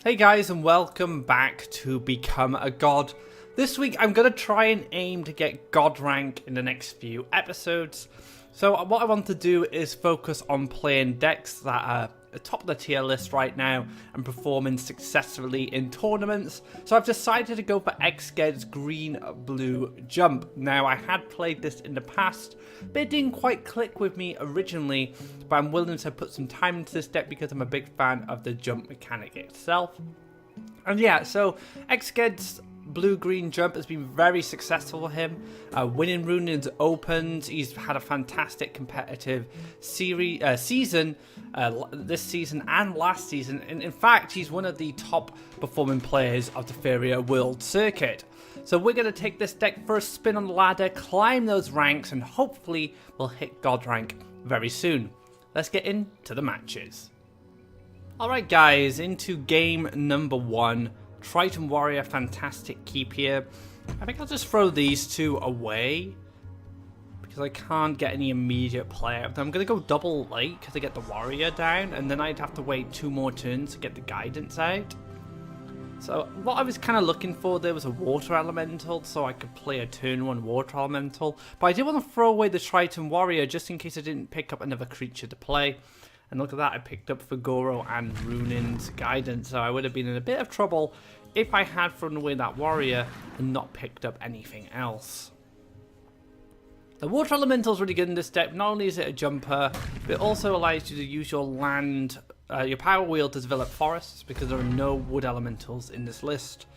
Hey guys, and welcome back to Become a God. This week I'm going to try and aim to get God rank in the next few episodes. So what I want to do is focus on playing decks that are atop of the tier list right now and performing successfully in tournaments. So I've decided to go for Xged's green-blue jump. Now I had played this in the past, but it didn't quite click with me originally, but I'm willing to put some time into this deck because I'm a big fan of the jump mechanic itself. And yeah, so Xged's blue-green jump has been very successful for him, winning Runin's Opens. He's had a fantastic competitive season this season and last season, and in fact he's one of the top performing players of the Faeria World Circuit. So we're going to take this deck for a spin on the ladder, climb those ranks, and hopefully we'll hit God rank very soon. Let's get into the matches. Alright guys, into game number 1. Triton Warrior, fantastic keep here. I think I'll just throw these two away because I can't get any immediate play out of them. I'm going to go double late because I get the Warrior down, and then I'd have to wait 2 more turns to get the Guidance out. So what I was kind of looking for there was a Water Elemental, so I could play a turn 1 Water Elemental. But I did want to throw away the Triton Warrior just in case I didn't pick up another creature to play. And look at that, I picked up Faeria and Runin's Guidance, so I would have been in a bit of trouble if I had thrown away that Warrior and not picked up anything else. The Water Elemental is really good in this deck. Not only is it a jumper, but it also allows you to use your land, your power wheel to develop forests, because there are no wood elementals in this list.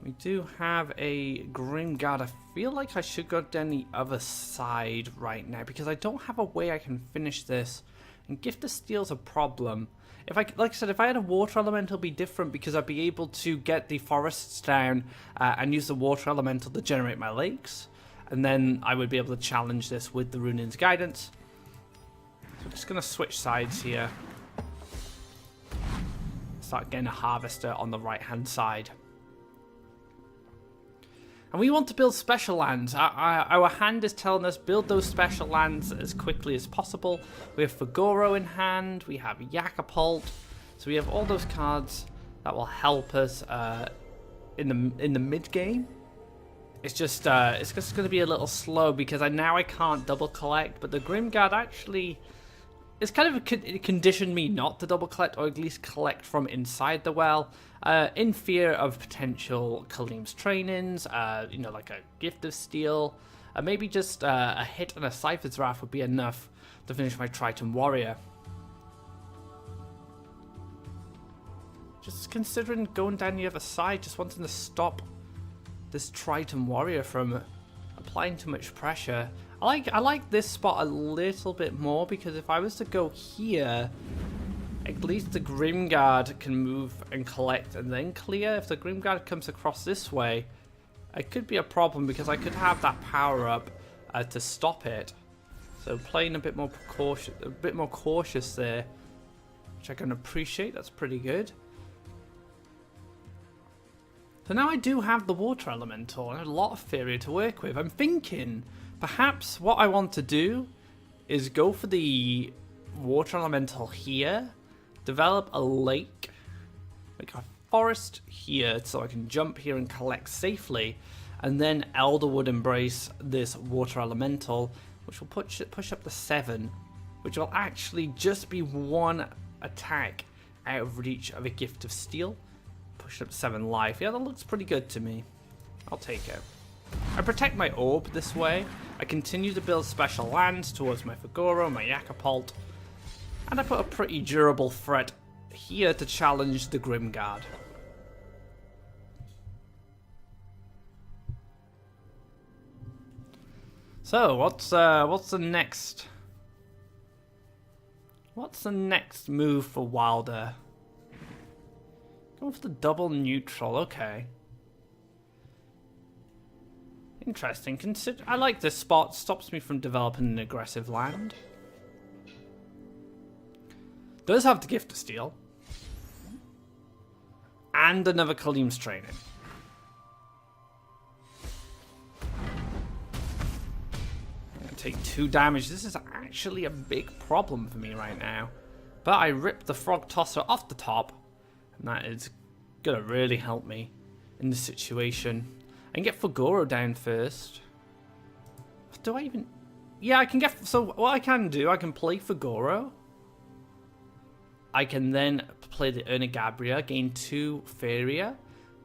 We do have a Grimguard. I feel like I should go down the other side right now because I don't have a way I can finish this. And Gift of Steel's a problem. If like I said, if I had a Water Elemental, it'd be different because I'd be able to get the forests down and use the Water Elemental to generate my lakes. And then I would be able to challenge this with the Runin's Guidance. So I'm just going to switch sides here. Start getting a Harvester on the right-hand side. And we want to build special lands. Our hand is telling us build those special lands as quickly as possible. We have Faeria in hand. We have Yakapult. So we have all those cards that will help us in the mid game. It's just going to be a little slow because I can't double collect. But the Grimguard actually it's kind of conditioned me not to double collect, or at least collect from inside the well, in fear of potential Khalim's trainings, like a Gift of Steel, maybe just a hit and a Cypher's Wrath would be enough to finish my Triton Warrior. Just considering going down the other side, just wanting to stop this Triton Warrior from applying too much pressure. I like this spot a little bit more because if I was to go here, at least the Grimguard can move and collect and then clear. If the Grimguard comes across this way, it could be a problem because I could have that power up to stop it. So playing a bit more cautious there, which I can appreciate. That's pretty good. So now I do have the Water Elemental and a lot of Faeria to work with. I'm thinking perhaps what I want to do is go for the Water Elemental here, develop a lake, like a forest here so I can jump here and collect safely, and then Elderwood Embrace this Water Elemental, which will push up to 7, which will actually just be 1 attack out of reach of a Gift of Steel. Pushing up 7 life. Yeah, that looks pretty good to me. I'll take it. I protect my orb this way. I continue to build special lands towards my Faeria, my Yakapult. And I put a pretty durable threat here to challenge the Grimguard. So, what's the next? What's the next move for Wilder? Go for the double neutral, okay. Interesting. I like this spot. Stops me from developing an aggressive land. Does have the Gift of Steel. And another Khalim's training. I'm gonna take 2 damage. This is actually a big problem for me right now. But I ripped the Frog Tosser off the top. And that is gonna really help me in this situation. I can get Fugoro down first. Do I even... Yeah, I can get... So what I can do, I can play Fugoro. I can then play the Gabria, gain 2 Faeria.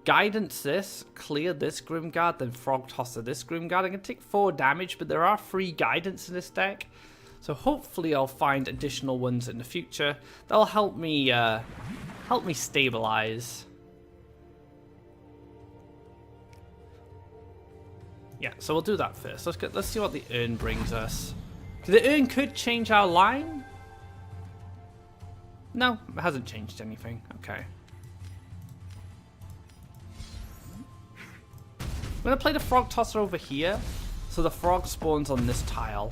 Guidance this, clear this Grimguard, then Frog Tosser this Grimguard. I can take 4 damage, but there are 3 guidance in this deck. So hopefully I'll find additional ones in the future. That'll help me stabilize. Yeah, so we'll do that first. Let's see what the urn brings us. The urn could change our line. No, it hasn't changed anything. Okay. I'm going to play the Frog Tosser over here, so the frog spawns on this tile.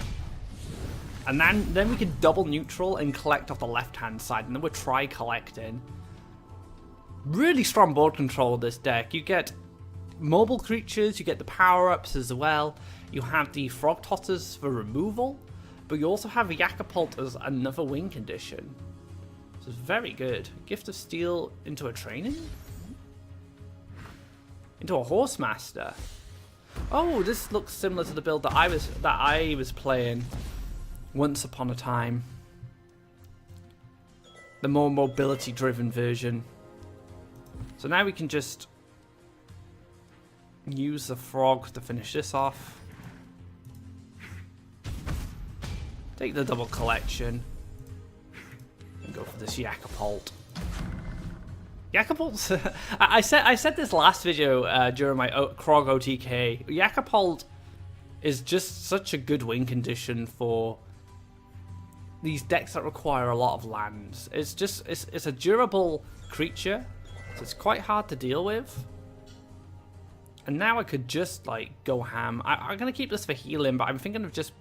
And then we can double neutral and collect off the left-hand side, and then we'll try collecting. Really strong board control of this deck. You get mobile creatures, you get the power-ups as well. You have the Frog Tossers for removal, but you also have Yakapult as another win condition. So it's very good. Gift of Steel into a training? Into a Horsemaster. Oh, this looks similar to the build that I was playing once upon a time. The more mobility-driven version. So now we can just use the frog to finish this off. Take the double collection. And go for this Yakapult. Yakapult's... I said this last video during my Krog OTK. Yakapult is just such a good win condition for these decks that require a lot of lands. It's a durable creature, so it's quite hard to deal with. And now I could just like go ham. I'm gonna keep this for healing, but I'm thinking of just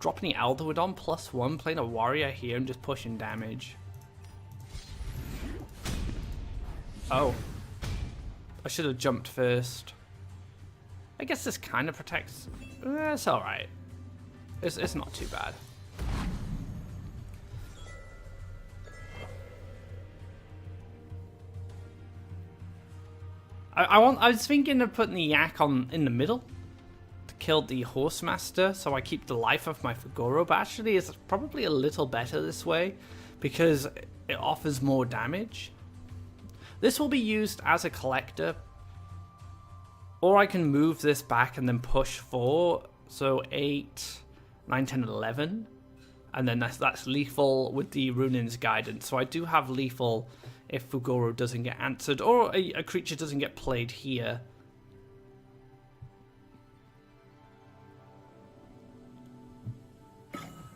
dropping the Elderwood +1, playing a warrior here and just pushing damage. Oh. I should have jumped first. I guess this kind of protects... it's alright. It's not too bad. I was thinking of putting the Yak in the middle to kill the Horsemaster, so I keep the life of my Fugoro, but actually it's probably a little better this way because it offers more damage. This will be used as a collector, or I can move this back and then push 4, so 8, 9, 10, 11, and then that's lethal with the Runin's Guidance. So I do have lethal if Fugoro doesn't get answered, or a creature doesn't get played here.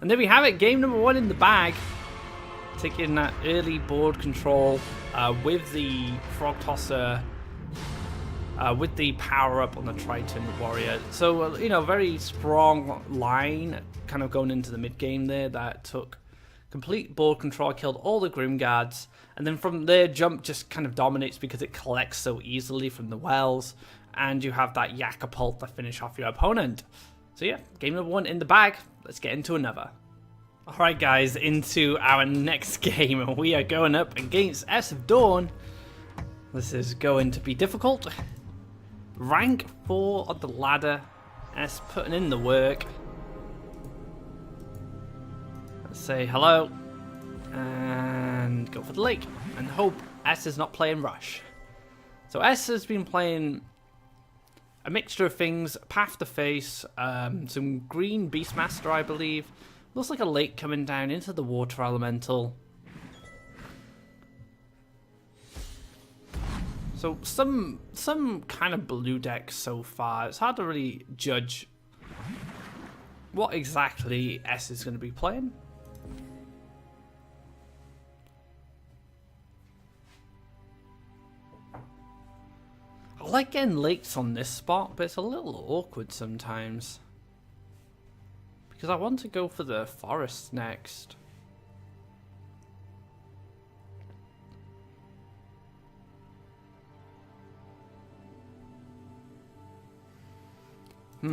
And there we have it, game number 1 in the bag. Taking that early board control with the Frog Tosser, with the power up on the Triton Warrior. So, you know, very strong line kind of going into the mid game there that took complete board control, killed all the Grimguards, and then from there, Jump just kind of dominates because it collects so easily from the wells, and you have that Yakapult to finish off your opponent. So yeah, game number 1 in the bag. Let's get into another. Alright guys, into our next game, and we are going up against S of Dawn. This is going to be difficult. Rank 4 on the ladder. S putting in the work. Let's say hello. And go for the lake. And hope S is not playing Rush. So S has been playing a mixture of things. Path to Face, some green Beastmaster I believe. Looks like a lake coming down into the water elemental. So some kind of blue deck so far. It's hard to really judge what exactly S is going to be playing. I like getting lakes on this spot, but it's a little awkward sometimes. Because I want to go for the forest next. I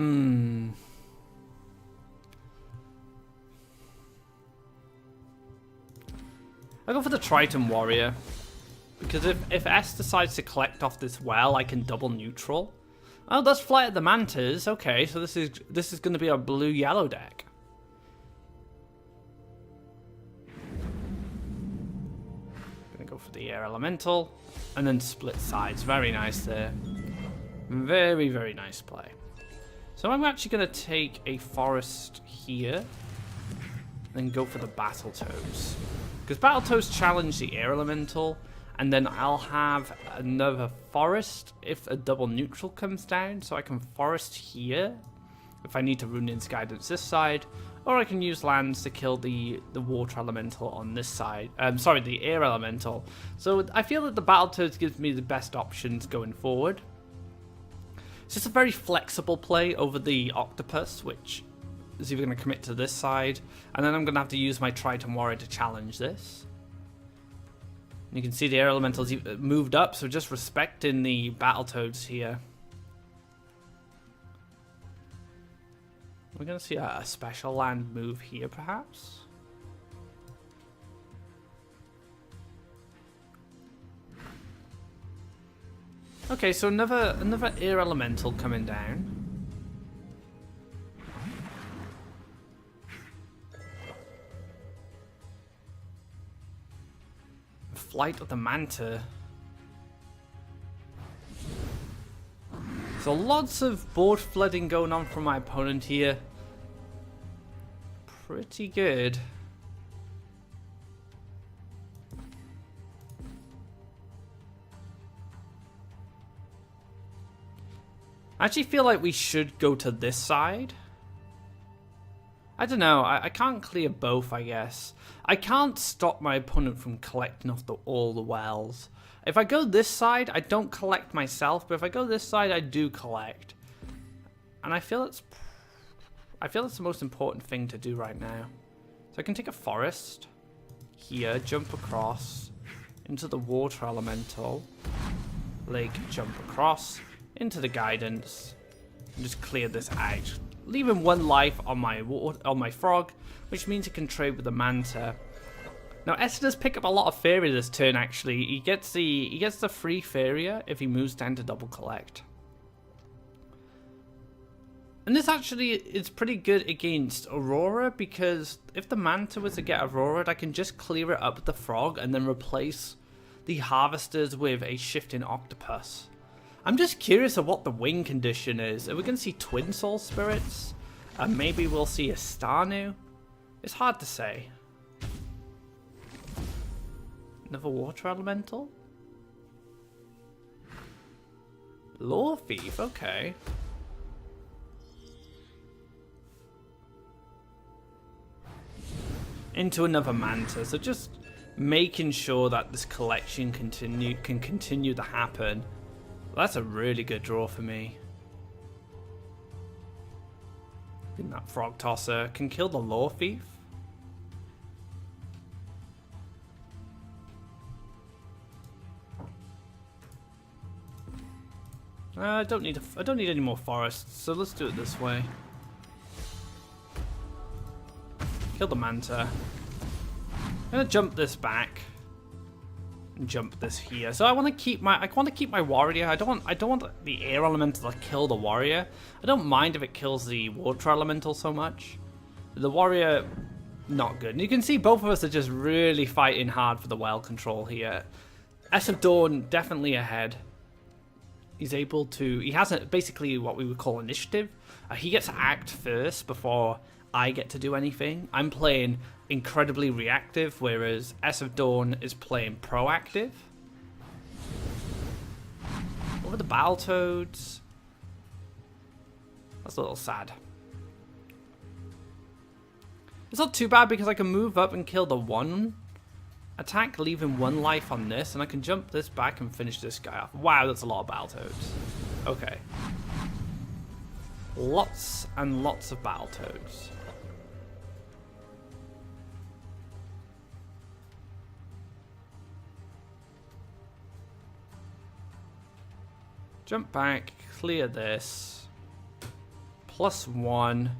go for the Triton Warrior Because if S decides to collect off this well, I can double neutral. Oh, that's Flight of the Mantas. Okay, so this is going to be our blue-yellow deck. Gonna go for the air elemental, and then split sides. Very nice there. Very, very nice play. So I'm actually going to take a forest here, and go for the Battletoads. Because Battletoads challenge the air elemental, and then I'll have another forest if a double neutral comes down, so I can forest here if I need to Rune's Guidance this side, or I can use lands to kill the water elemental on this side. Sorry, the air elemental. So I feel that the Battletoads gives me the best options going forward. It's just a very flexible play over the Octopus, which is either going to commit to this side, and then I'm going to have to use my Triton Warrior to challenge this. You can see the air elementals moved up, so just respecting the Battletoads here. We're going to see a special land move here, perhaps. Okay, so another air elemental coming down. Flight of the Manta. So lots of board flooding going on from my opponent here. Pretty good. I actually feel like we should go to this side. I don't know, I can't clear both, I guess. I can't stop my opponent from collecting off all the wells. If I go this side, I don't collect myself, but if I go this side, I do collect. And I feel it's the most important thing to do right now. So I can take a forest here, jump across into the water elemental, lake, jump across into the guidance, and just clear this out. Leaving one life on my frog, which means it can trade with the Manta. Now S does pick up a lot of Faeria this turn. Actually, he gets the free Faeria if he moves down to double collect. And this actually is pretty good against Aurora, because if the Manta was to get Aurora, I can just clear it up with the frog and then replace the harvesters with a shifting octopus. I'm just curious of what the win condition is. Are we going to see Twin Soul Spirits? Maybe we'll see a Starnu? It's hard to say. Another water elemental? Lore Thief, okay. Into another Manta, so just making sure that this collection can continue to happen. That's a really good draw for me. And that Frog Tosser can kill the Lore Thief. I don't need any more forests, so let's do it this way. Kill the Manta. I'm gonna jump this back. Jump this here. So I want to keep my warrior. I don't want the air elemental to kill the warrior. I don't mind if it kills the water elemental so much. The warrior, not good. And you can see both of us are just really fighting hard for the well control here. S of Dawn definitely ahead. He's able to. He has basically what we would call initiative. He gets to act first before I get to do anything. I'm playing incredibly reactive, whereas S of Dawn is playing proactive. What are the Battletoads? That's a little sad. It's not too bad because I can move up and kill the one attack, leaving one life on this, and I can jump this back and finish this guy off. Wow, that's a lot of Battletoads. Okay. Lots and lots of Battletoads. Jump back, clear this. +1.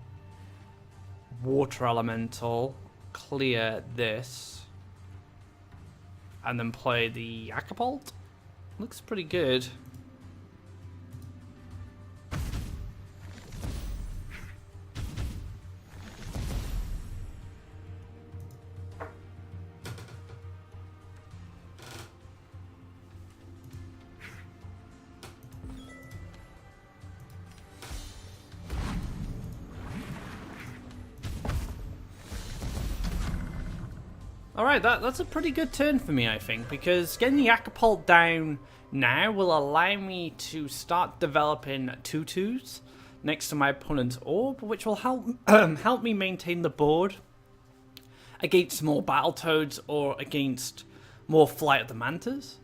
Water elemental. Clear this. and then play the Acapult. Looks pretty good. Alright, that's a pretty good turn for me, I think, because getting the Acapult down now will allow me to start developing tutus next to my opponent's orb, which will help me maintain the board against more Battletoads or against more Flight of the Mantas.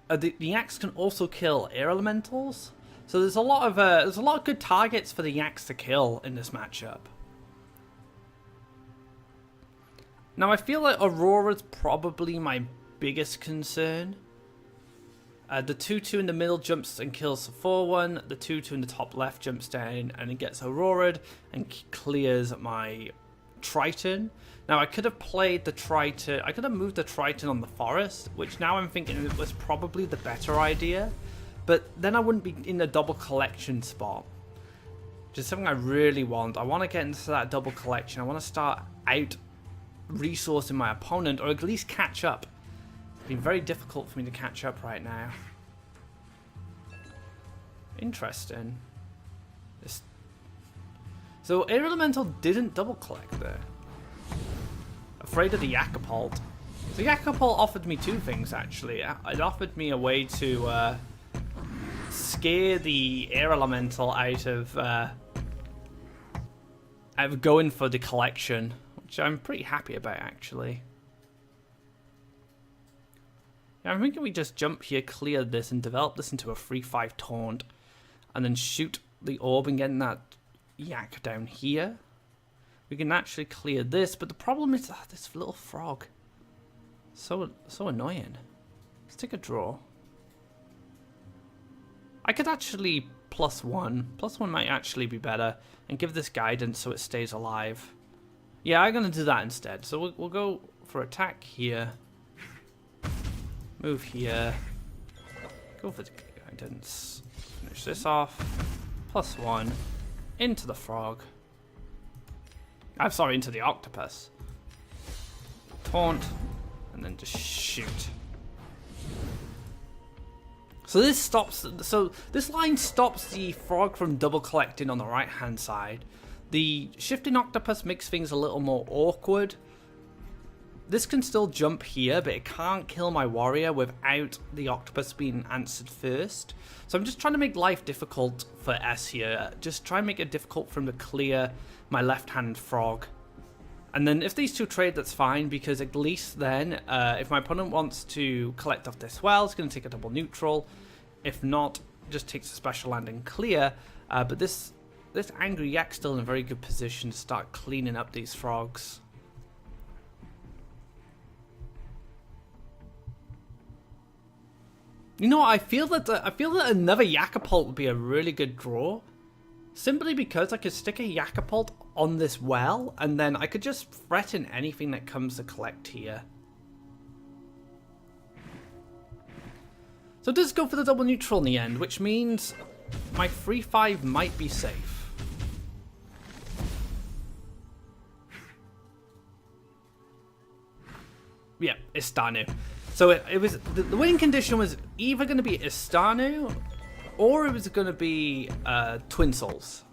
The Axe can also kill air elementals, so there's a lot of good targets for the Axe to kill in this matchup. Now, I feel like Aurora's probably my biggest concern. The 2-2 in the middle jumps and kills the 4-1. The 2-2 in the top left jumps down and it gets Aurora'd and clears my Triton. Now, I could have played the Triton. I could have moved the Triton on the Forest, which now I'm thinking it was probably the better idea. But then I wouldn't be in the double collection spot, which is something I really want. I want to get into that double collection. I want to start out resourcing my opponent, or at least catch up. It's been very difficult for me to catch up right now. Interesting. So Air Elemental didn't double collect there. Afraid of the Acapult. The Acapult offered me two things, actually. It offered me a way to scare the Air Elemental out of going for the collection, which I'm pretty happy about, actually. Yeah, I'm thinking we just jump here, clear this, and develop this into a 3-5 taunt, and then shoot the orb and get that yak down here. We can actually clear this, but the problem is this little frog. So annoying. Let's take a draw. I could actually +1. +1 might actually be better, and give this guidance so it stays alive. Yeah, I'm going to do that instead. So we'll go for attack here. Move here. Go for the guidance. Finish this off. +1. Into the frog. I'm sorry, into the octopus. Taunt. And then just shoot. So this stops. So this line stops the frog from double collecting on the right hand side. The shifting octopus makes things a little more awkward. This can still jump here, but it can't kill my warrior without the octopus being answered first. So I'm just trying to make life difficult for S here. Just try and make it difficult for him to clear my left-hand frog. And then if these two trade, that's fine, because at least then, if my opponent wants to collect off this well, it's going to take a double neutral. If not, just takes a special land and clear. But this angry yak's still in a very good position to start cleaning up these frogs. You know, I feel that another Yakapult would be a really good draw, simply because I could stick a Yakapult on this well, and then I could just threaten anything that comes to collect here. So it does go for the double neutral in the end, which means my 3-5 might be safe. Yeah, Istanu. So it was the winning condition was either going to be Istanu or it was going to be Twin Souls.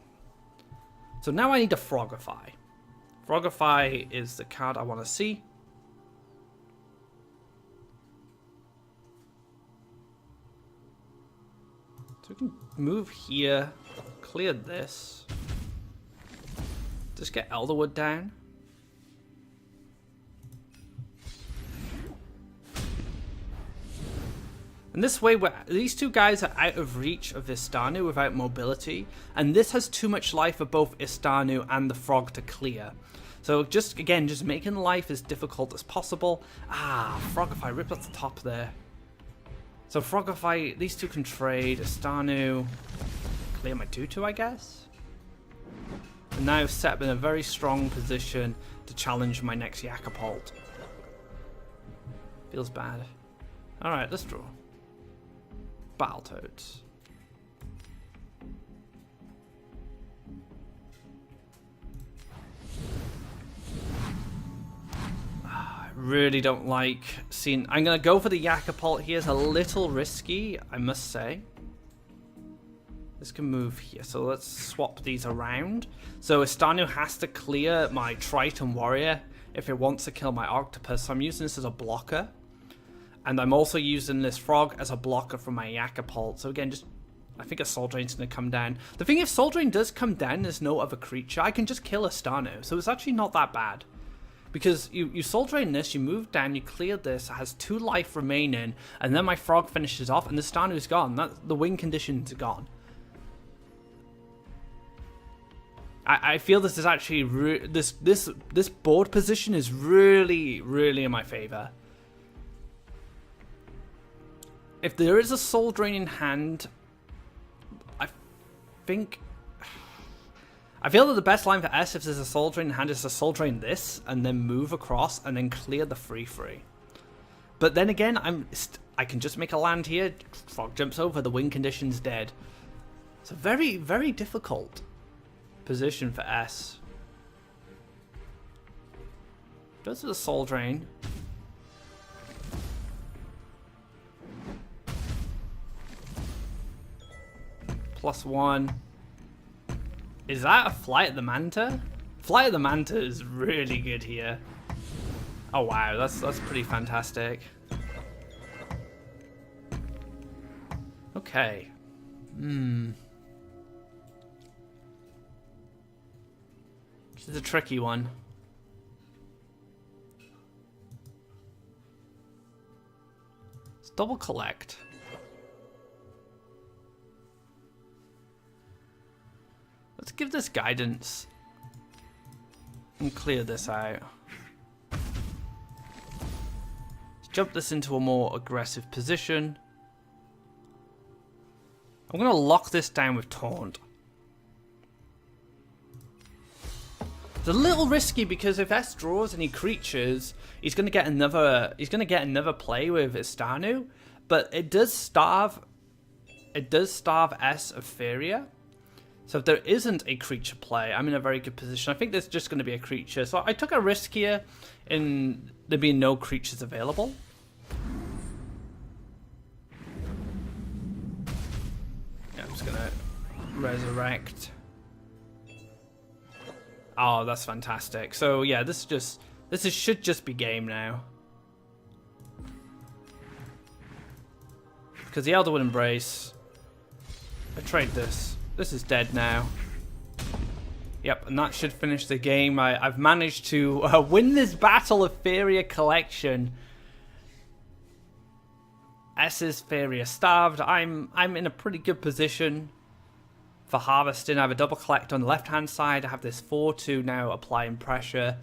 So now I need to Frogify. Frogify is the card I want to see. So we can move here, clear this, just get Elderwood down. And this way, these two guys are out of reach of Istanu without mobility, and this has too much life for both Istanu and the frog to clear. So just making life as difficult as possible. Frogify ripped off the top there. So Frogify, these two can trade. Istanu, clear my 2-2, I guess. And now set up in a very strong position to challenge my next Yakapult. Feels bad. Alright, let's draw. Battletoads. I really don't like seeing... I'm going to go for the Yakapult here. It's a little risky, I must say. This can move here, so let's swap these around. So Estanu has to clear my Triton Warrior if it wants to kill my Octopus. So I'm using this as a blocker. And I'm also using this Frog as a blocker for my Yakapult. So again, just... I think a Soul Drain's going to come down. The thing, if Soul Drain does come down, there's no other creature. I can just kill Estanu. So it's actually not that bad. Because you Soul Drain this, you move down, you clear this, it has 2 life remaining, and then my Frog finishes off, and the Estanu's gone. The win conditions are gone. I feel this is actually this board position is really in my favor. If there is a Soul Drain in hand, I feel that the best line for S, if there's a Soul Drain in hand, is to Soul Drain this and then move across and then clear the free. But then again, I can just make a land here. Frog jumps over, the win condition's dead. It's a very difficult position for S. Goes to the Soul Drain. +1. Is that a Flight of the Manta? Flight of the Manta is really good here. Oh wow, that's pretty fantastic. Okay. This is a tricky one. Let's double collect. Let's give this guidance and clear this out. Let's jump this into a more aggressive position. I'm going to lock this down with Taunt. It's a little risky because if S draws any creatures, he's going to get another play with Estanu, but it does starve S of Faeria. So if there isn't a creature play, I'm in a very good position. I think there's just going to be a creature. So I took a risk here in there being no creatures available. Yeah, I'm just going to resurrect. Oh, that's fantastic. So yeah, should just be game now. Because the Elderwood Embrace, I trade this. This is dead now. Yep, and that should finish the game. I've managed to win this battle of Faeria collection. S's Faeria starved. I'm in a pretty good position for harvesting. I have a double collect on the left hand side. I have this 4/2 now applying pressure.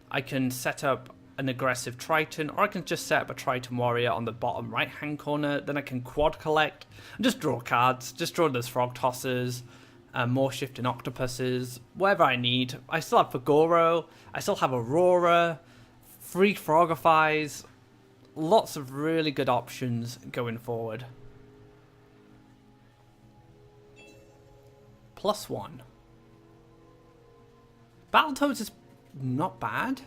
I can set up an aggressive Triton, or I can just set up a Triton Warrior on the bottom right hand corner. Then I can quad collect and just draw cards. Just draw those Frog Tossers, more Shifting Octopuses, whatever I need. I still have Fagoro, I still have Aurora, free Frogifies. Lots of really good options going forward. +1. Battletoads is not bad.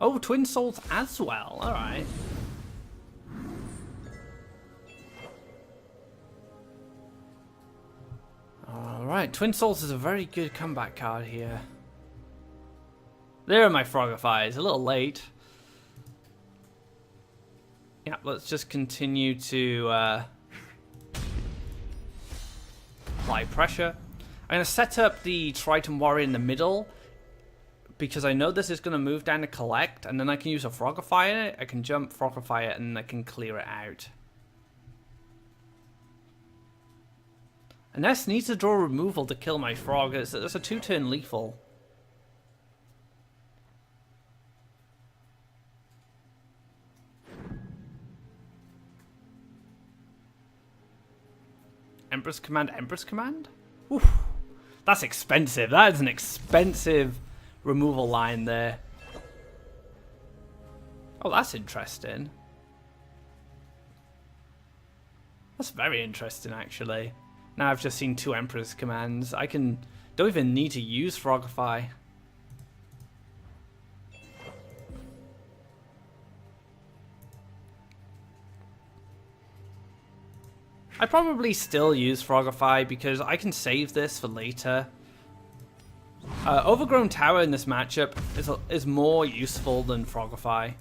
Oh, Twin Souls as well. Alright. Alright, Twin Souls is a very good comeback card here. There are my Frogifies. A little late. Yeah, let's just continue to apply pressure. I'm going to set up the Triton Warrior in the middle, because I know this is going to move down to collect, and then I can use a Frogify in it. I can jump, Frogify it, and I can clear it out. And S needs to draw removal to kill my Frog. It's a 2-turn lethal. Empress Command, Empress Command? Oof. That's expensive. That is an expensive removal line there. Oh, that's interesting. That's very interesting, actually. Now I've just seen 2 Empress commands. Don't even need to use Frogify. I probably still use Frogify because I can save this for later. Overgrown Tower in this matchup is more useful than Frogify.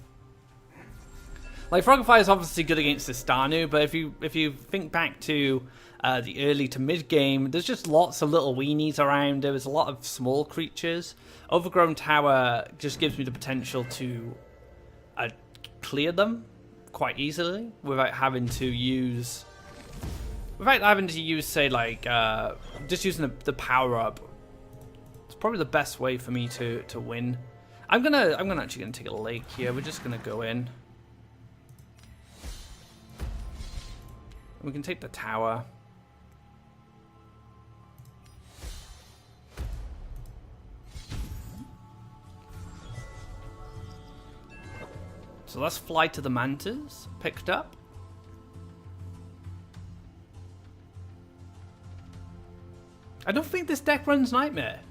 Like, Frogify is obviously good against the Stanu, but if you think back to the early to mid game, there's just lots of little weenies around. There was a lot of small creatures. Overgrown Tower just gives me the potential to clear them quite easily without having to use, say, like, just using the power up. It's probably the best way for me to win. I'm actually gonna take a lake here. We're just gonna go in. We can take the tower. So let's fly to the Mantas. Picked up. I don't think this deck runs Nightmare.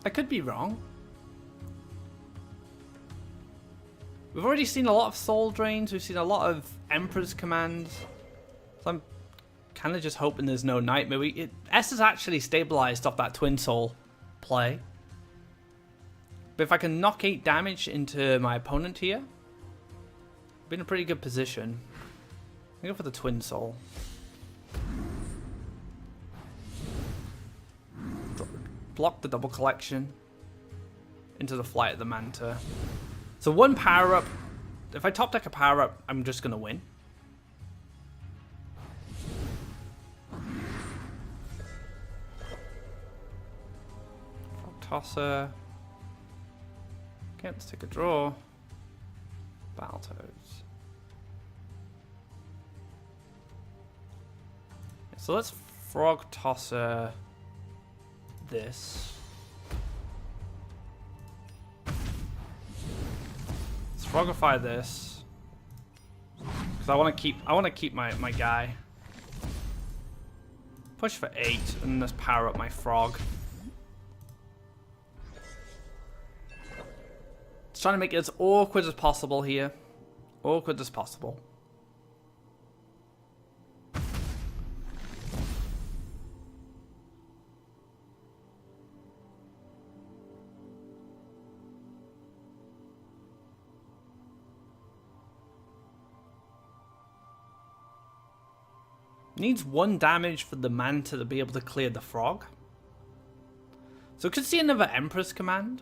I could be wrong. We've already seen a lot of Soul Drains. We've seen a lot of Emperor's commands. So I'm kind of just hoping there's no Nightmare. S is actually stabilized off that Twin Soul play. But if I can knock 8 damage into my opponent here, I'll be in a pretty good position. I'll go for the Twin Soul. Block the double collection into the Flight of the Manta. So 1 power up. If I top deck a power up, I'm just going to win. Frog Tosser. Okay, let's take a draw. Battletoads. So let's Frog Tosser this. Let's Frogify this. Because I want to keep my guy. Push for 8 and let's power up my frog. Just trying to make it as awkward as possible here. Awkward as possible. Needs 1 damage for the Manta to be able to clear the frog. So could see another Empress command.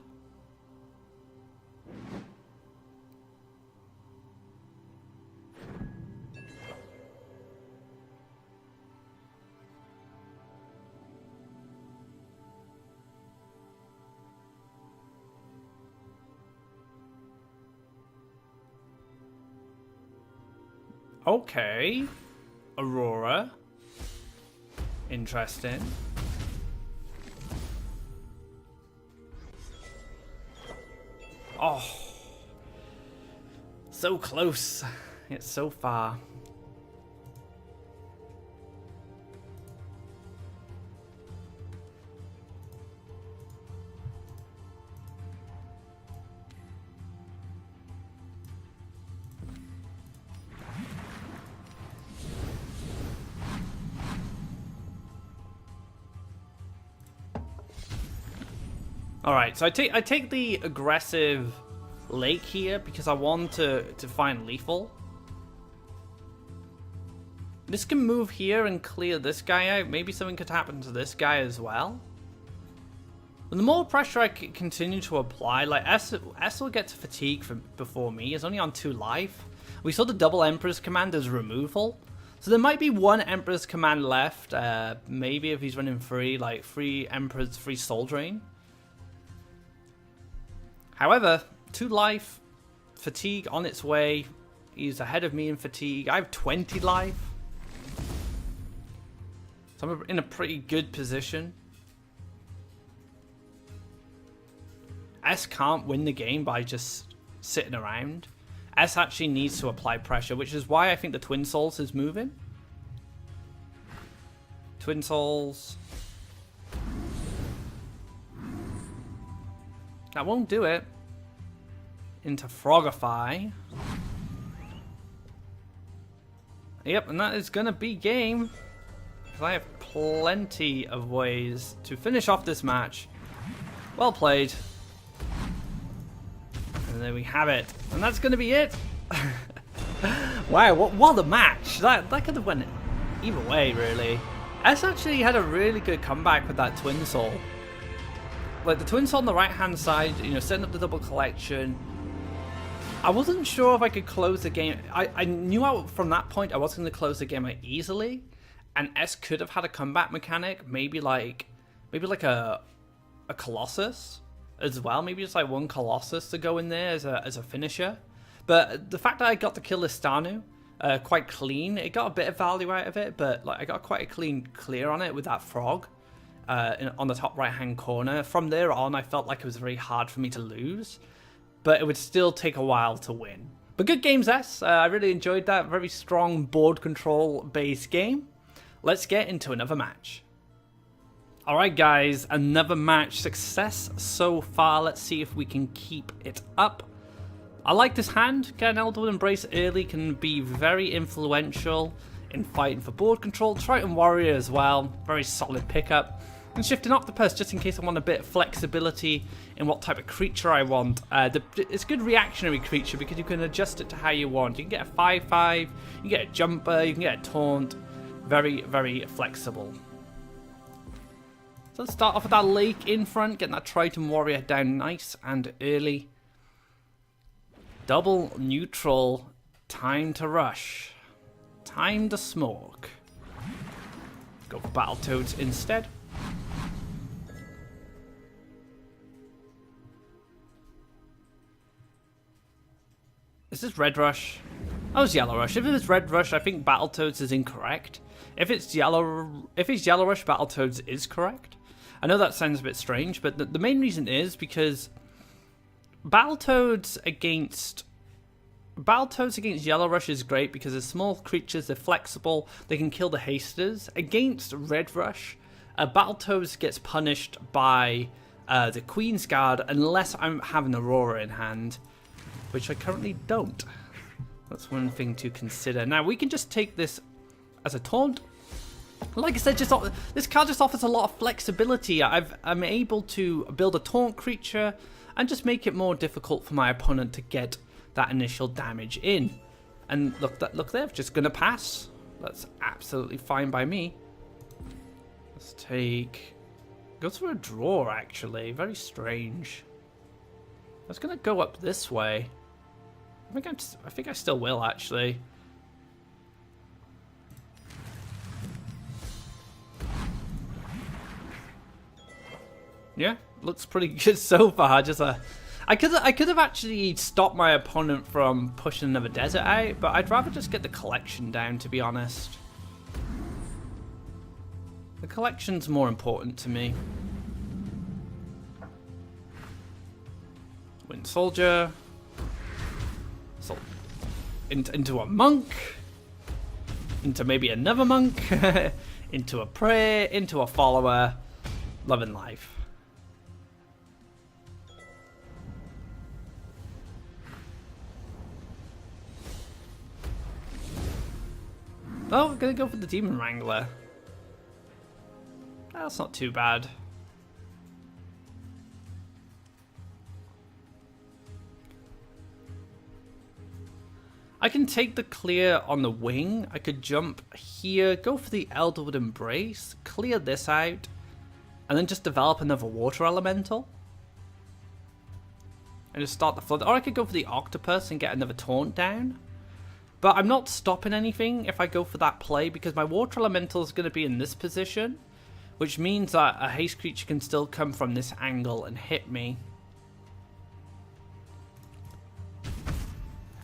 Okay. Aurora. Interesting. Oh. So close. It's so far. Alright, so I take the aggressive lake here because I want to find lethal. This can move here and clear this guy out. Maybe something could happen to this guy as well. And the more pressure I continue to apply, like S will get to fatigue before me. It's only on 2 life. We saw the double Emperor's command as removal. So there might be 1 Emperor's command left. Maybe if he's running free, like 3 Emperor's, 3 Soul Drain. However, 2 life, fatigue on its way. He's ahead of me in fatigue. I have 20 life. So I'm in a pretty good position. S can't win the game by just sitting around. S actually needs to apply pressure, which is why I think the Twin Souls is moving. Twin Souls. That won't do it. Into Frogify. Yep, and that is going to be game. Because I have plenty of ways to finish off this match. Well played. And there we have it. And that's going to be it. Wow, what a match. That could have went either way, really. S actually had a really good comeback with that Twin Soul. Like, the Twin Soul on the right-hand side, you know, setting up the double collection. I wasn't sure if I could close the game. I knew from that point I wasn't going to close the game easily. And S could have had a comeback mechanic. Maybe like a Colossus as well. Maybe just like one Colossus to go in there as a finisher. But the fact that I got to kill Istanu quite clean, it got a bit of value out of it. But like I got quite a clean clear on it with that frog on the top right-hand corner. From there on, I felt like it was very hard for me to lose. But it would still take a while to win. But good games, S. I really enjoyed that. Very strong board control based game. Let's get into another match. Alright guys, another match success so far. Let's see if we can keep it up. I like this hand. Getting Elderwood Embrace early can be very influential in fighting for board control. Triton Warrior as well. Very solid pickup. And Shifting Octopus, just in case I want a bit of flexibility in what type of creature I want. It's a good reactionary creature because you can adjust it to how you want. You can get a 5/5, you can get a jumper, you can get a taunt. Very, very flexible. So let's start off with that Lake in front, getting that Triton Warrior down nice and early. Double neutral, time to rush. Time to smoke. Go for Battletoads instead. Is this Red Rush? Oh, it's Yellow Rush. If it was Red Rush, I think Battletoads is incorrect. If it's Yellow Rush, Battletoads is correct. I know that sounds a bit strange, but the main reason is because Battletoads against Yellow Rush is great because they're small creatures, they're flexible, they can kill the hasters. Against Red Rush, Battletoads gets punished by the Queen's Guard unless I'm having Aurora in hand, which I currently don't. That's one thing to consider. Now, we can just take this as a taunt. Like I said, this card just offers a lot of flexibility. I'm able to build a taunt creature and just make it more difficult for my opponent to get that initial damage in. And look there, just gonna pass. That's absolutely fine by me. Let's go through a draw actually. Very strange. I was gonna go up this way. I think I still will actually. Yeah, looks pretty good so far. I could have actually stopped my opponent from pushing another desert out, but I'd rather just get the collection down, to be honest. The collection's more important to me. Wind Soldier. Into a monk. Into maybe another monk. Into a prayer. Into a follower. Loving life. Oh, we're gonna go for the Demon Wrangler. That's not too bad. I can take the clear on the wing. I could jump here, go for the Elderwood Embrace, clear this out, and then just develop another water elemental. And just start the flood. Or I could go for the Octopus and get another taunt down. But I'm not stopping anything if I go for that play because my water elemental is going to be in this position, which means that a haste creature can still come from this angle and hit me.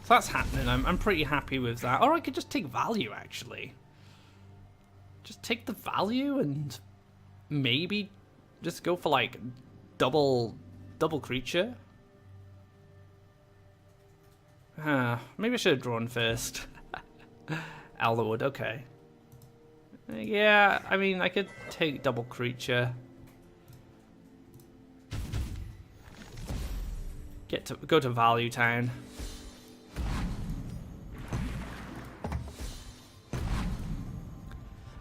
So that's happening. I'm pretty happy with that. Or I could just take value, actually. just take the value and maybe just go for like double creature. Maybe I should have drawn first. Elderwood, okay. Yeah, I mean, I could take double creature. Go to Value Town.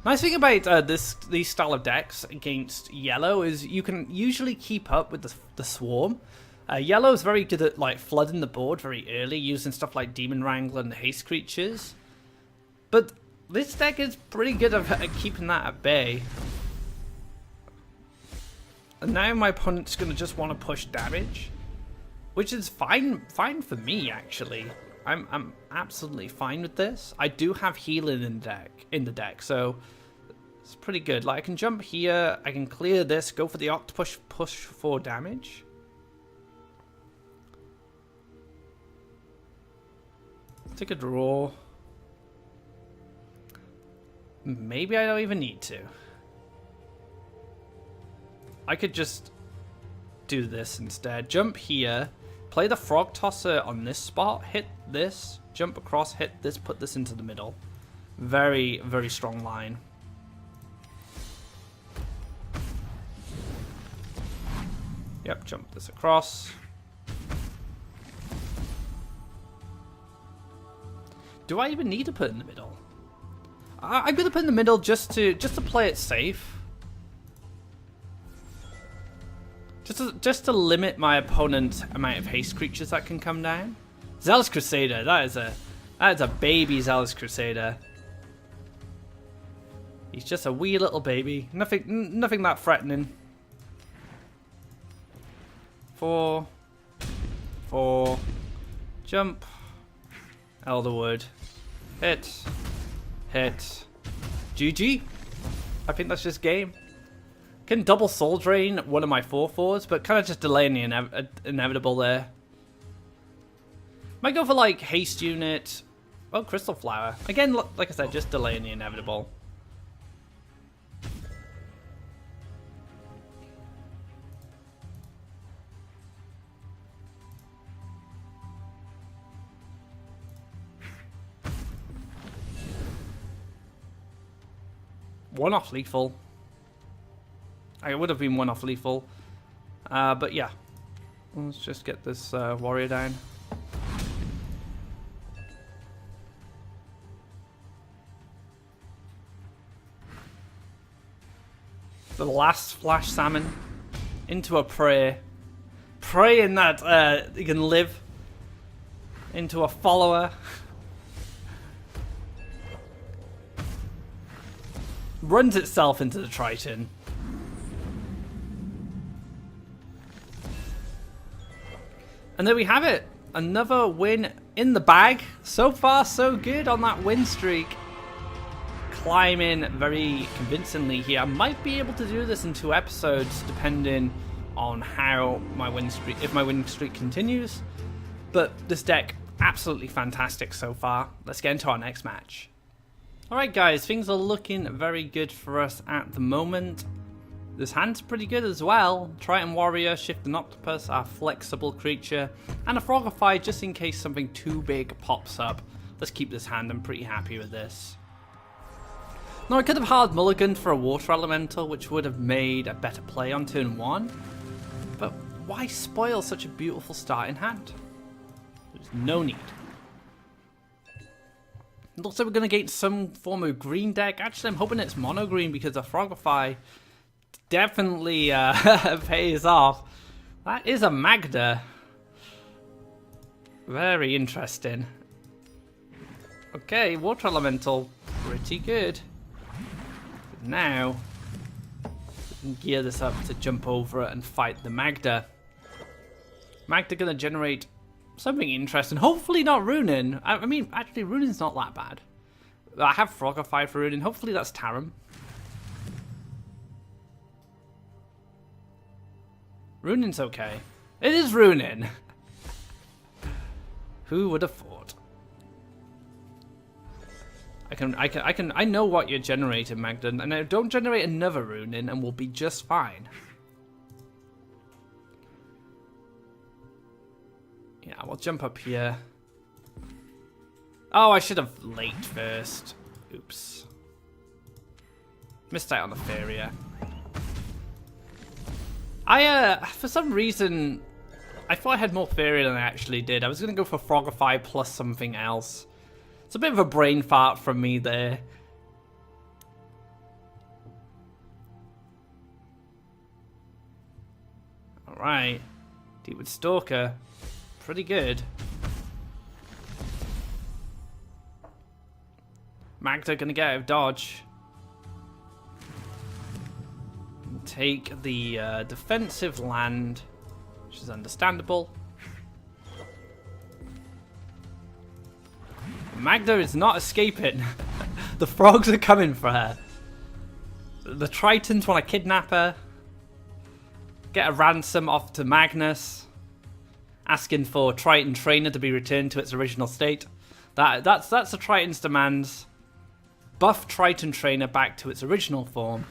Nice thing about these style of decks against yellow is you can usually keep up with the swarm. Yellow is very good at like flooding the board very early, using stuff like Demon Wrangler and haste creatures. But this deck is pretty good at keeping that at bay. And now my opponent's gonna just want to push damage, which is fine for me actually. I'm absolutely fine with this. I do have healing in the deck, so it's pretty good. Like I can jump here, I can clear this, go for the Octopus, push for damage. Take a draw. Maybe I don't even need to. I could just do this instead. Jump here. Play the Frog Tosser on this spot, hit this, jump across, hit this, put this into the middle. Very, very strong line. Yep, jump this across. Do I even need to put in the middle? I'm gonna put in the middle just to play it safe. Just to limit my opponent's amount of haste creatures that can come down. Zealous Crusader, that is a baby Zealous Crusader. He's just a wee little baby. Nothing that threatening. 4, jump, Elderwood, hit, GG. I think that's just game. Can double Soul Drain one of my 4/4s, but kind of just delaying the inevitable there. Might go for like haste unit. Oh, Crystal Flower. Again, like I said, just delaying the inevitable. One off lethal. I would have been one off lethal. But yeah. Let's just get this warrior down. The last Flash Salmon into a prey. Praying that you can live into a follower. Runs itself into the Triton. And there we have it. Another win in the bag. So far, so good on that win streak. Climbing very convincingly here. I might be able to do this in 2 episodes, depending on how my win streak, if my win streak continues. But this deck, absolutely fantastic so far. Let's get into our next match. Alright guys, things are looking very good for us at the moment. This hand's pretty good as well. Triton Warrior, Shifting Octopus, our flexible creature, and a Frogify just in case something too big pops up. Let's keep this hand, I'm pretty happy with this. Now I could have hard mulliganed for a Water Elemental, which would have made a better play on turn 1. But why spoil such a beautiful starting hand? There's no need. It looks like we're going to get some form of green deck. Actually, I'm hoping it's mono green because a Frogify definitely pays off. That is a Magda. Very interesting. Okay, Water Elemental, pretty good. But now, we can gear this up to jump over it and fight the Magda. Magda going to generate something interesting. Hopefully not Runin. I mean, actually, Runin's not that bad. I have Frogify for Runin. Hopefully that's Tarim. Runin's okay. It is Runin. Who would have thought? I know what you're generating, Magden, and now don't generate another rune in and we'll be just fine. Yeah, we'll jump up here. Oh, I should have late first. Oops. Missed out on the Faeria. For some reason, I thought I had more Faeria than I actually did. I was going to go for Frogify plus something else. It's a bit of a brain fart from me there. Alright. Deepwood Stalker. Pretty good. Magda gonna get out of dodge. Take the defensive land, which is understandable. Magda is not escaping. The frogs are coming for her. The Tritons want to kidnap her. Get a ransom off to Magnus. Asking for Triton Trainer to be returned to its original state. That's the Triton's demands. Buff Triton Trainer back to its original form.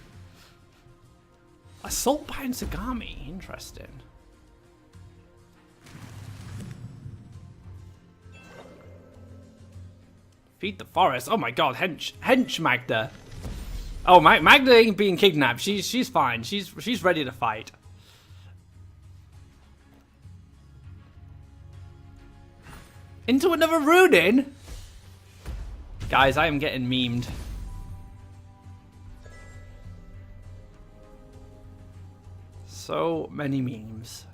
Assault Bound Sagami. Interesting. Feed the forest. Oh my god, hench Magda. Oh, Magda ain't being kidnapped. She's fine. She's ready to fight. Into another rune. Guys, I am getting memed. So many memes.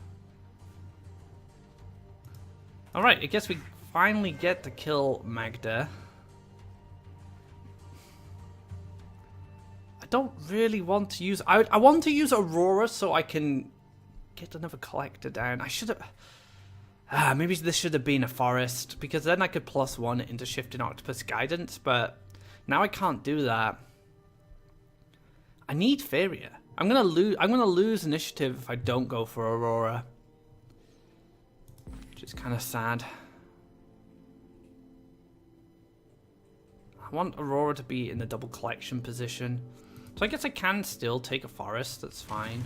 Alright, I guess we finally get to kill Magda. I don't really want to use... I want to use Aurora so I can get another collector down. I should have... maybe this should have been a forest, because then I could +1 it into Shifting Octopus Guidance, but now I can't do that. I need Faeria. I'm gonna lose initiative if I don't go for Aurora, which is kind of sad. I want Aurora to be in the double collection position, so I guess I can still take a forest. That's fine.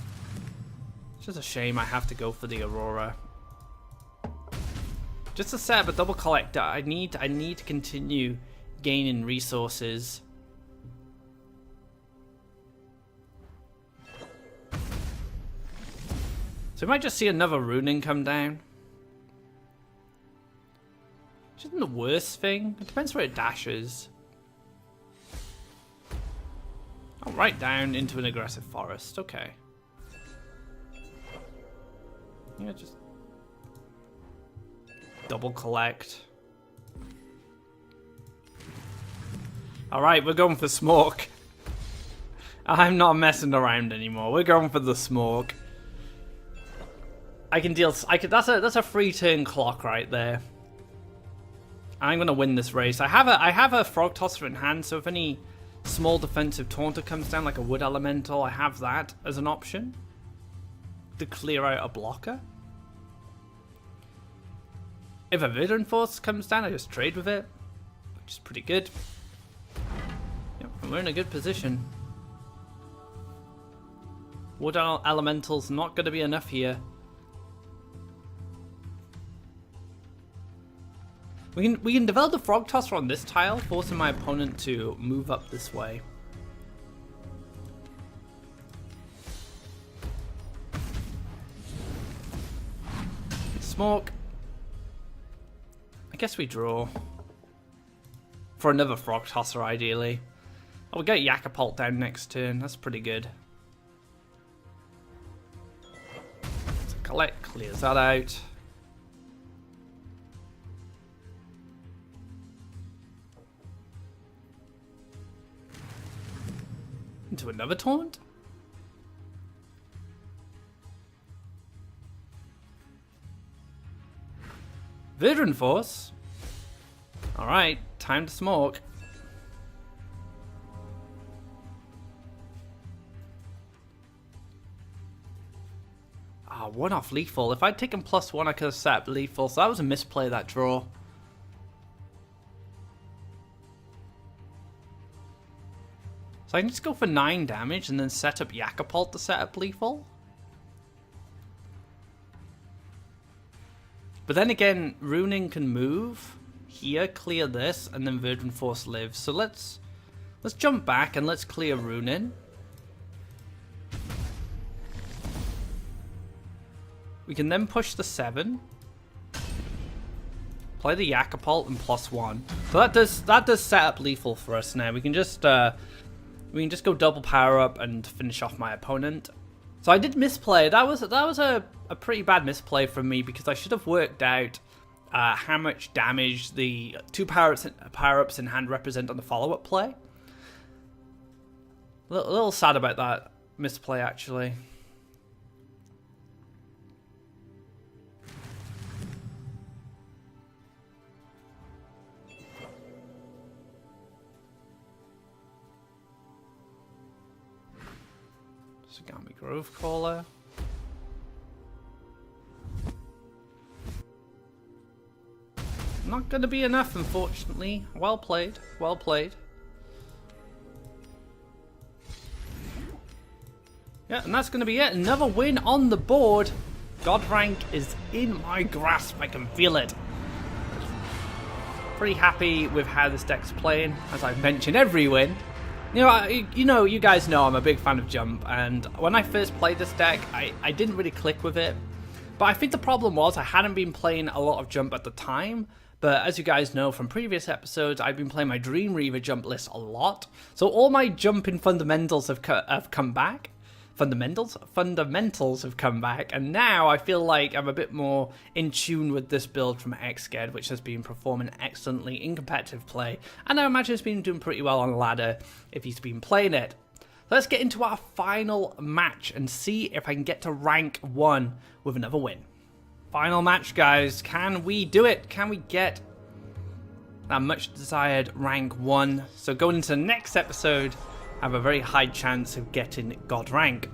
It's just a shame I have to go for the Aurora. Just to set up a double collector, I need to continue gaining resources. So we might just see another runing come down. Which isn't the worst thing. It depends where it dashes. Oh, right down into an aggressive forest. Okay. Yeah, just double collect. Alright, we're going for smoke. I'm not messing around anymore. We're going for the smoke. I can deal. That's a 3-turn clock right there. I'm gonna win this race. I have a frog tosser in hand, so if any small defensive taunter comes down, like a wood elemental, I have that as an option to clear out a blocker. If a Veteran Force comes down, I just trade with it, which is pretty good. Yep, and we're in a good position. Wood elemental's not going to be enough here. We can develop the frog tosser on this tile, forcing my opponent to move up this way. Smoke. I guess we draw. For another frog tosser, ideally. Oh, we'll get Yakapult down next turn. That's pretty good. So collect clears that out. Into another taunt? Veteran Force? Alright, time to smoke. Ah, one off lethal. If I'd taken +1, I could have set up lethal, so that was a misplay, that draw. So I can just go for 9 damage and then set up Yakapult to set up lethal. But then again, Runing can move here, clear this, and then Virgin Force lives. So let's jump back and let's clear Runing. We can then push the 7. Play the Yakapult and +1. So that does set up lethal for us now. We can just go double power up and finish off my opponent. So I did misplay. That was a pretty bad misplay from me because I should have worked out how much damage the 2 power-ups in hand represent on the follow-up play. A little sad about that misplay, actually. Sagami Grove Caller. Not going to be enough, unfortunately. Well played. Well played. Yeah, and that's going to be it. Another win on the board. God rank is in my grasp. I can feel it. Pretty happy with how this deck's playing. As I've mentioned, every win. You guys know I'm a big fan of Jump, and when I first played this deck, I didn't really click with it. But I think the problem was I hadn't been playing a lot of Jump at the time. But as you guys know from previous episodes, I've been playing my Dream Reaver Jump list a lot. So all my jumping fundamentals have come back. Fundamentals have come back, and now I feel like I'm a bit more in tune with this build from Xged, which has been performing excellently in competitive play, and I imagine it's been doing pretty well on ladder if he's been playing it. Let's get into our final match and see if I can get to rank 1 with another win. Final match, guys. Can we do it? Can we get that much desired rank 1? So going into the next episode, I have a very high chance of getting God rank.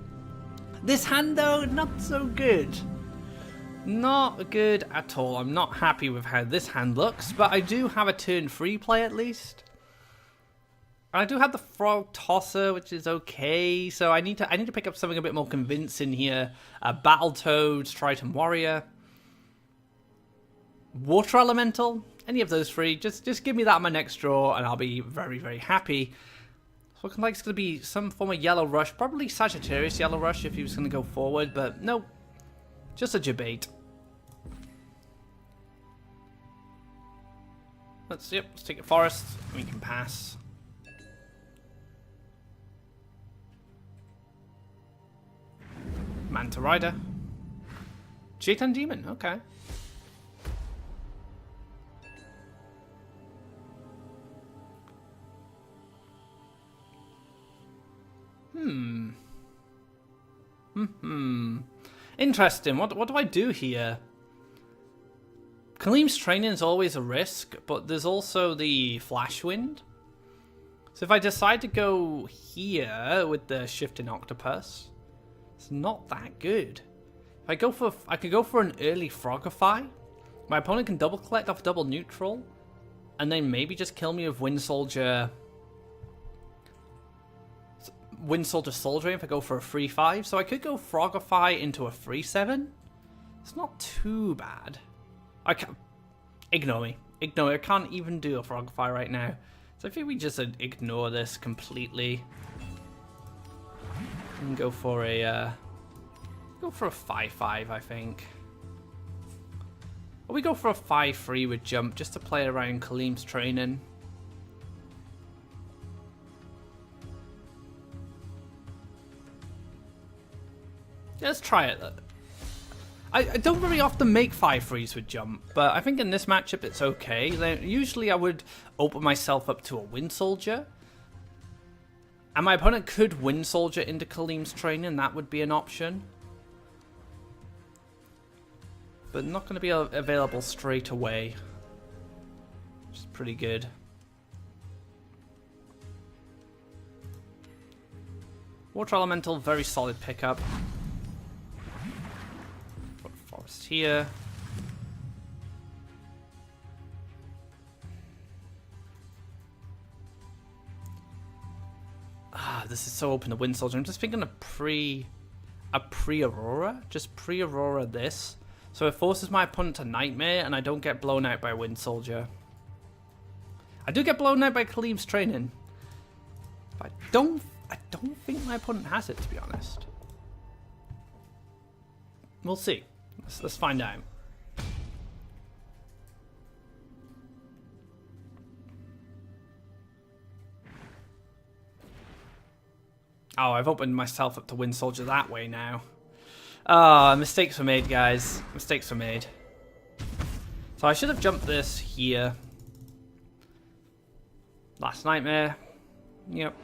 This hand, though, not so good. Not good at all. I'm not happy with how this hand looks, but I do have a turn 3 play at least. I do have the Frog Tosser, which is okay. So I need to pick up something a bit more convincing here. Battletoads, Triton Warrior, Water Elemental. Any of those 3. Just give me that on my next draw, and I'll be very, very happy. Looking like it's going to be some form of Yellow Rush. Probably Sagittarius Yellow Rush if he was going to go forward, but no. Just a debate. Let's take a Forest. We can pass. Manta Rider. Jaitan Demon, okay. Interesting. What do I do here? Kaleem's training is always a risk, but there's also the Flash Wind. So if I decide to go here with the Shifting Octopus, it's not that good. If I could go for an early Frogify. My opponent can double collect off double neutral, and then maybe just kill me with Wind Soldier Soldier if I go for a 3-5. So I could go Frogify into a 3-7. It's not too bad. I can't... Ignore me. Ignore me. I can't even do a Frogify right now. So I think we just ignore this completely. And go for a 5-5, I think. Or we go for a 5-3 with Jump just to play around Kaleem's training. Let's try it. I don't very often make 5-3s with Jump, but I think in this matchup it's okay. Usually I would open myself up to a Wind Soldier. And my opponent could Wind Soldier into Kaleem's training, that would be an option. But not going to be available straight away. Which is pretty good. Water Elemental, very solid pickup. Forest here. this is so open to Wind Soldier. I'm just thinking a pre-Aurora. Just pre-Aurora this. So it forces my opponent to Nightmare, and I don't get blown out by Wind Soldier. I do get blown out by Khalim's Training. But I don't think my opponent has it, to be honest. We'll see. Let's find out. Oh, I've opened myself up to Wind Soldier that way now. Ah, mistakes were made, guys. Mistakes were made. So I should have jumped this here. Last Nightmare. Yep.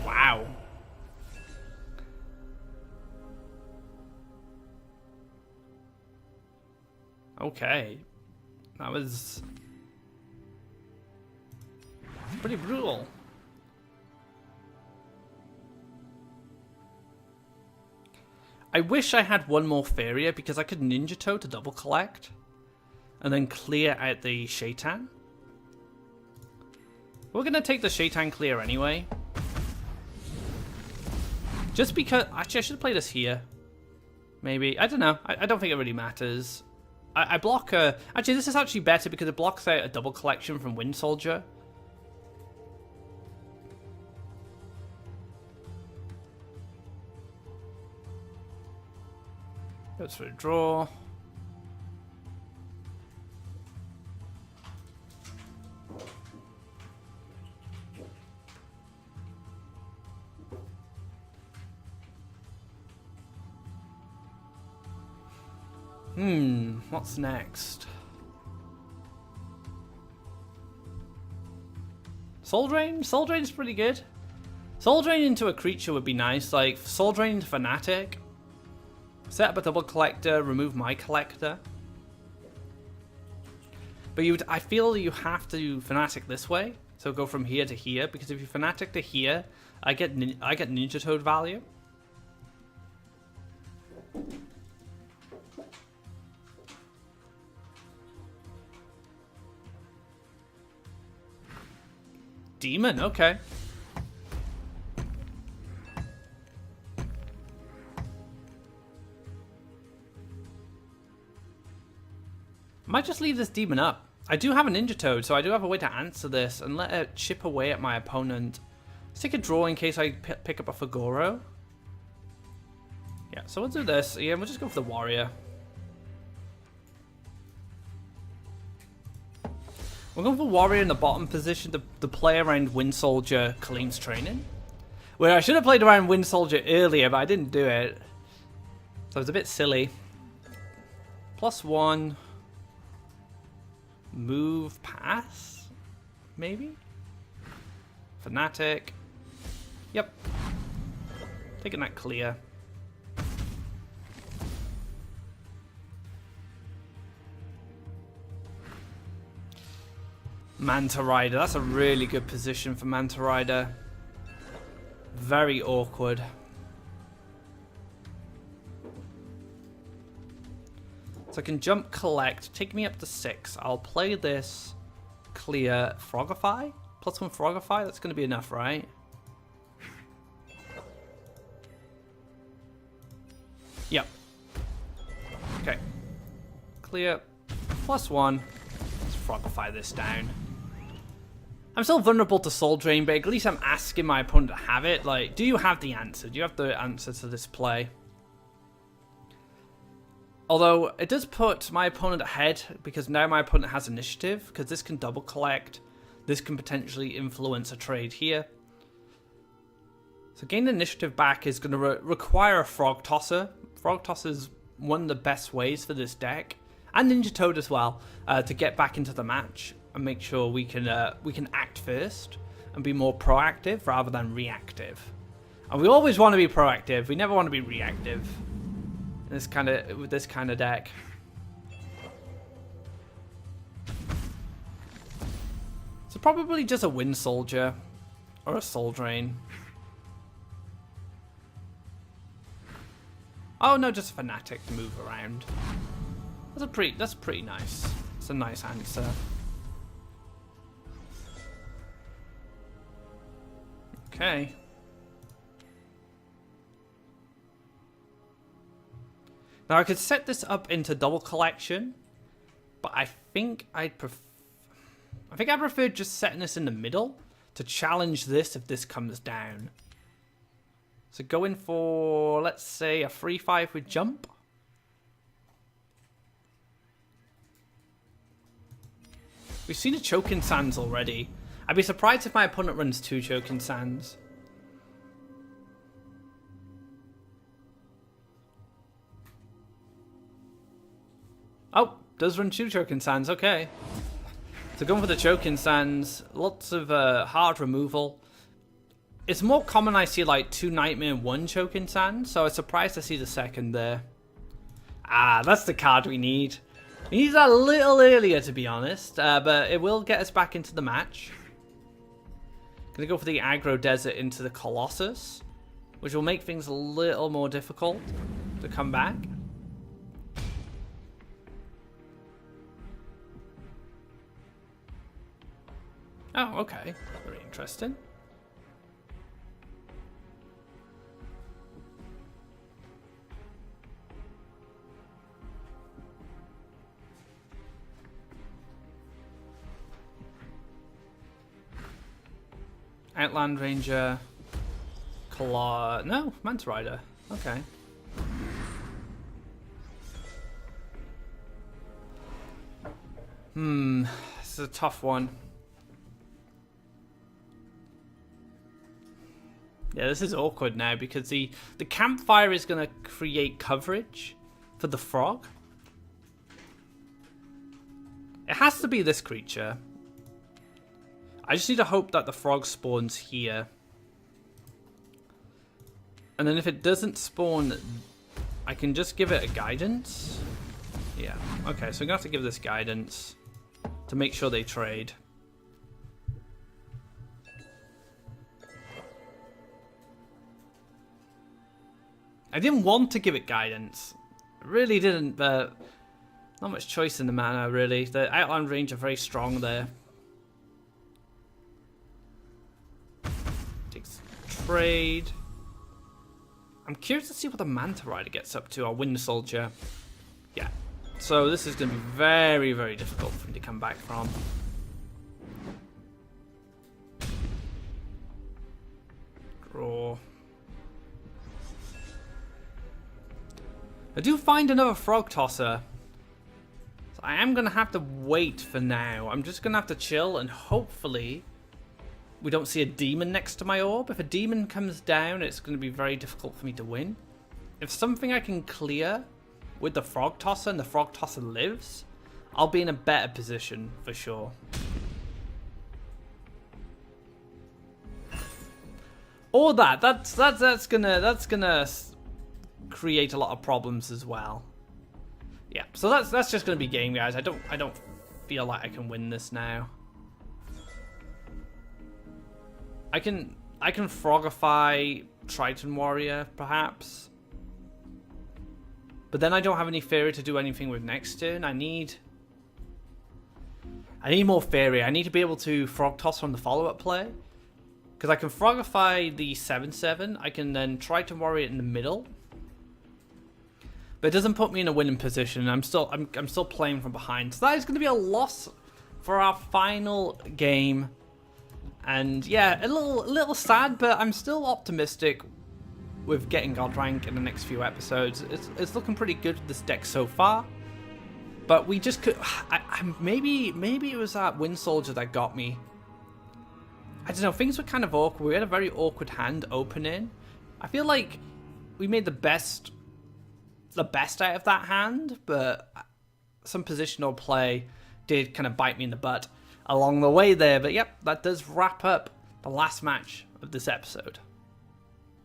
Wow. Okay. That was pretty brutal. I wish I had one more Faeria because I could Ninja Toe to double collect and then clear out the Shaitan. We're going to take the Shaitan clear anyway. Just because... Actually, I should have played this here. Maybe. I don't know. I don't think it really matters. I block a... Actually, this is actually better because it blocks out a double collection from Wind Soldier. Goes for a draw. What's next? Soul Drain? Soul Drain's pretty good. Soul Drain into a creature would be nice, like Soul Drain into Fanatic. Set up a double collector, remove my collector. But I feel you have to Fanatic this way, so go from here to here, because if you Fanatic to here, I get Ninja Toad value. Demon, okay. I might just leave this demon up. I do have a Ninja Toad, so I do have a way to answer this and let it chip away at my opponent. Let's take a draw in case I pick up a Fagoro. Yeah, so we'll do this. Yeah, we'll just go for the Warrior. We're going for Warrior in the bottom position to play around Wind Soldier Khalim's Training. Where I should have played around Wind Soldier earlier, but I didn't do it. So it's a bit silly. +1. Move, pass? Maybe? Fanatic. Yep. Taking that clear. Manta Rider. That's a really good position for Manta Rider. Very awkward. So I can jump collect, take me up to 6. I'll play this clear Frogify. +1 Frogify, that's going to be enough, right? Yep. Okay. Clear +1. Let's Frogify this down. I'm still vulnerable to Soul Drain, but at least I'm asking my opponent to have it. Like, do you have the answer? Do you have the answer to this play? Although, it does put my opponent ahead, because now my opponent has initiative, because this can double collect. This can potentially influence a trade here. So gaining initiative back is going to require a Frog Tosser. Frog Tosser is one of the best ways for this deck, and Ninja Toad as well, to get back into the match and make sure we can act first and be more proactive rather than reactive. And we always want to be proactive. We never want to be reactive. With this kind of deck. So probably just a Wind Soldier or a Soul Drain. Oh no, just a fanatic to move around. That's pretty nice. It's a nice answer. Okay. Now I could set this up into double collection, but I think I'd prefer just setting this in the middle to challenge this if this comes down. So going for, let's say, a 3-5 with jump. We've seen a Choking Sands already. I'd be surprised if my opponent runs 2 Choking Sands. Oh, does run 2 Choking Sands, okay. So going for the Choking Sands, lots of hard removal. It's more common I see like 2 Nightmare and 1 Choking Sands, so I was surprised to see the second there. Ah, that's the card we need. We need that a little earlier, to be honest, but it will get us back into the match. Gonna go for the Aggro Desert into the Colossus, which will make things a little more difficult to come back. Oh, okay. Very interesting. Outland Ranger, no, Manta Rider. Okay. This is a tough one. Yeah, this is awkward now because the campfire is going to create coverage for the frog. It has to be this creature. I just need to hope that the frog spawns here. And then if it doesn't spawn, I can just give it a guidance. Yeah, okay, so I'm going to have to give this guidance to make sure they trade. I didn't want to give it guidance. I really didn't, but not much choice in the mana, really. The Outland Range are very strong there. Takes trade. I'm curious to see what the Manta Rider gets up to, or Wind Soldier. Yeah. So this is going to be very, very difficult for me to come back from. Draw. I do find another Frog Tosser. So I am going to have to wait for now. I'm just going to have to chill and hopefully we don't see a demon next to my orb. If a demon comes down, it's going to be very difficult for me to win. If something I can clear with the Frog Tosser and the Frog Tosser lives, I'll be in a better position for sure. Or that's gonna create a lot of problems as well. Yeah, so that's just gonna be game, guys. I don't feel like I can win this now. I can Frogify Triton Warrior perhaps, but then I don't have any Faeria to do anything with next turn. I need more Faeria. I need to be able to Frog Toss on the follow-up play, because I can Frogify the 7/7. I can then Triton Warrior in the middle. But it doesn't put me in a winning position. I'm still playing from behind. So that is going to be a loss for our final game. And yeah, a little sad, but I'm still optimistic with getting God rank in the next few episodes. It's looking pretty good with this deck so far. But we just could. Maybe it was that Wind Soldier that got me. I don't know. Things were kind of awkward. We had a very awkward hand opening. I feel like we made the best out of that hand, but some positional play did kind of bite me in the butt along the way there. But yep, that does wrap up the last match of this episode.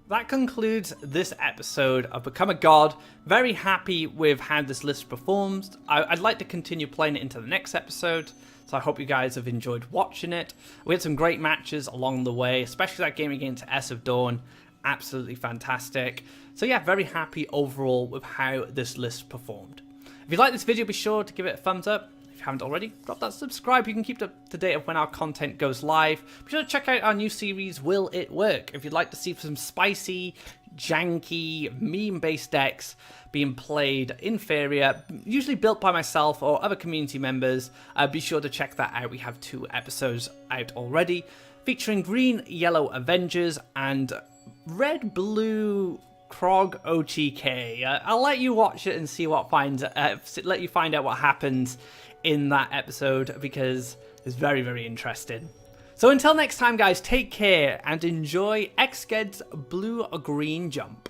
That concludes this episode of Become a God. Very happy with how this list performs. I'd like to continue playing it into the next episode, so I hope you guys have enjoyed watching it. We had some great matches along the way, especially that game against S of Dawn. absolutely fantastic. So yeah, very happy overall with how this list performed. If you like this video, be sure to give it a thumbs up. If you haven't already, drop that subscribe. You can keep up to date of when our content goes live. Be sure to check out our new series, Will It Work? If you'd like to see some spicy, janky, meme-based decks being played in Faeria, usually built by myself or other community members, be sure to check that out. We have 2 episodes out already, featuring green, yellow Avengers and red, blue Krog OTK. I'll let you watch it and see what let you find out what happens in that episode, because it's very, very interesting. So until next time, guys, take care and enjoy Xged's blue-green jump.